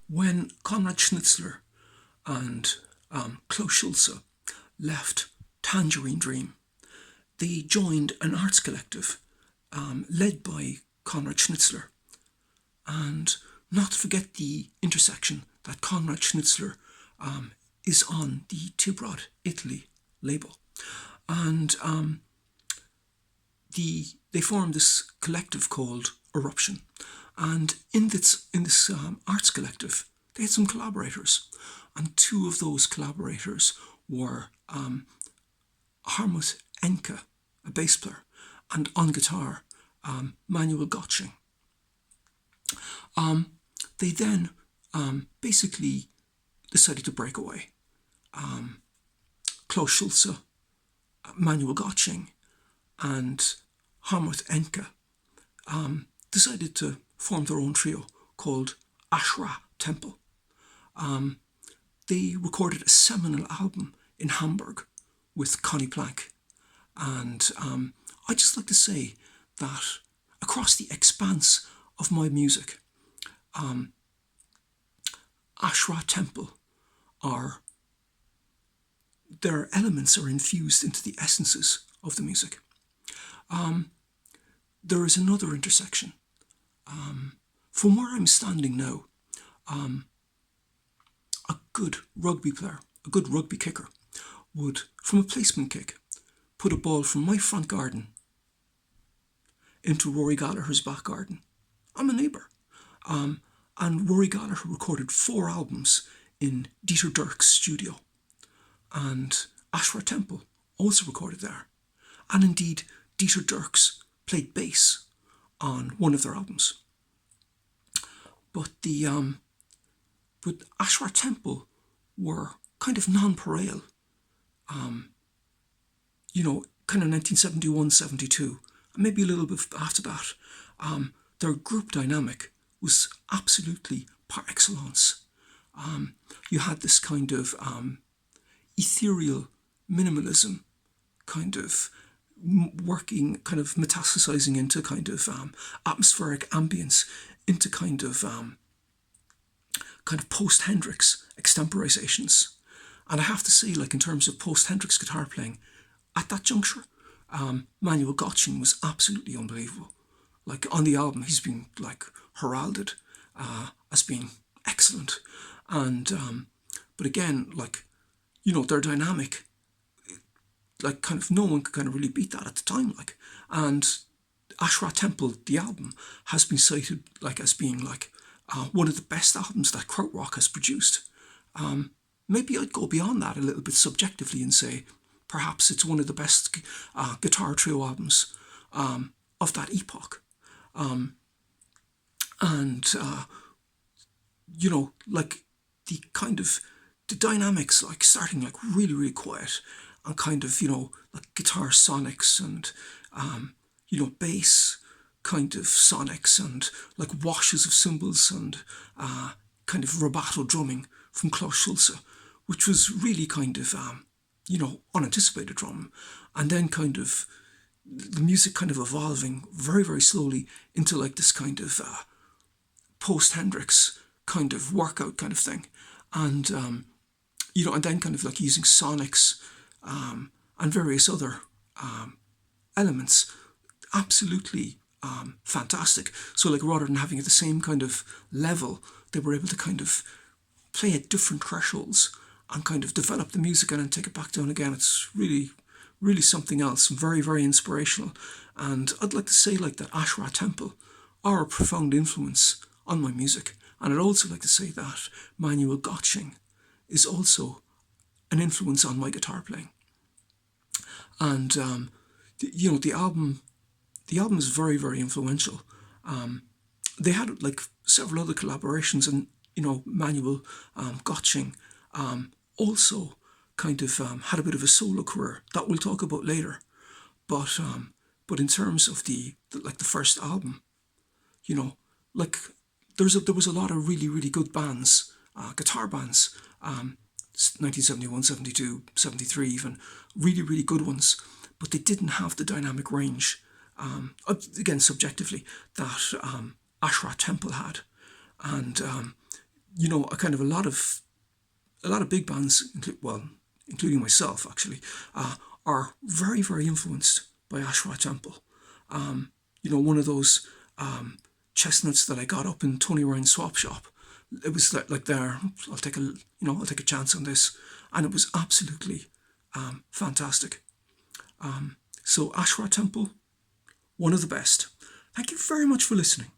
When Konrad Schnitzler and Klaus Schulze left Tangerine Dream, they joined an arts collective led by Konrad Schnitzler. And not to forget the intersection that Konrad Schnitzler is on the Tibrod Italy label. And they formed this collective called Eruption. And in this arts collective, they had some collaborators. And two of those collaborators were Harmut Enke, a bass player, and on guitar, Manuel Göttsching. They then basically decided to break away. Klaus Schulze, Manuel Göttsching, and Harmut Enke decided to form their own trio called Ash Ra Tempel. They recorded a seminal album in Hamburg with Connie Plank. And I'd just like to say that across the expanse of my music, Ash Ra Tempel their elements are infused into the essences of the music. There is another intersection. From where I'm standing now, a good rugby player, a good rugby kicker, would, from a placement kick, put a ball from my front garden into Rory Gallagher's back garden. I'm a neighbour. And Rory Gallagher recorded 4 albums in Dieter Dirk's studio. And Ash Ra Tempel also recorded there. And indeed, Dieter Dirks played bass on one of their albums. But Ash Ra Tempel were kind of non-pareil. Kind of 1971, 72, and maybe a little bit after that. Their group dynamic was absolutely par excellence. You had this kind of ethereal minimalism, kind of working, kind of metastasizing into kind of atmospheric ambience, into kind of post-Hendrix extemporizations. And I have to say, like in terms of post-Hendrix guitar playing, at that juncture, Manuel Göttsching was absolutely unbelievable. Like on the album, he's been like heralded as being excellent. And but again, their dynamic, like kind of no one could kind of really beat that at the time. Like, and Ash Ra Tempel, the album, has been cited like as being like one of the best albums that krautrock has produced. Maybe I'd go beyond that a little bit subjectively and say perhaps it's one of the best guitar trio albums of that epoch. Like the dynamics, like starting like really, really quiet and kind of, like guitar sonics and, bass kind of sonics and like washes of cymbals and kind of rubato drumming from Klaus Schulze, which was really kind of, unanticipated drum. And then kind of the music kind of evolving very, very slowly into like this kind of post-Hendrix kind of workout kind of thing. And, and then kind of like using sonics and various other elements. Absolutely fantastic. So like rather than having it the same kind of level, they were able to kind of play at different thresholds and kind of develop the music and then take it back down again. It's really, really something else, very, very inspirational. And I'd like to say like that Ash Ra Tempel are a profound influence on my music. And I'd also like to say that Manuel Göttsching is also an influence on my guitar playing. And the album is very, very influential. They had like several other collaborations, and Manuel Göttsching also kind of had a bit of a solo career that we'll talk about later. But in terms of the first album, there was a lot of really, really good bands, guitar bands, 1971, 72, 73 even, really, really good ones, but they didn't have the dynamic range, again subjectively, that Ash Ra Tempel had. And you know, a lot of big bands, including myself actually, are very, very influenced by Ash Ra Temple. You know, one of those chestnuts that I got up in Tony Ryan's swap shop. It was like there, I'll take a chance on this, and it was absolutely fantastic. So Ash Ra Temple, one of the best. Thank you very much for listening.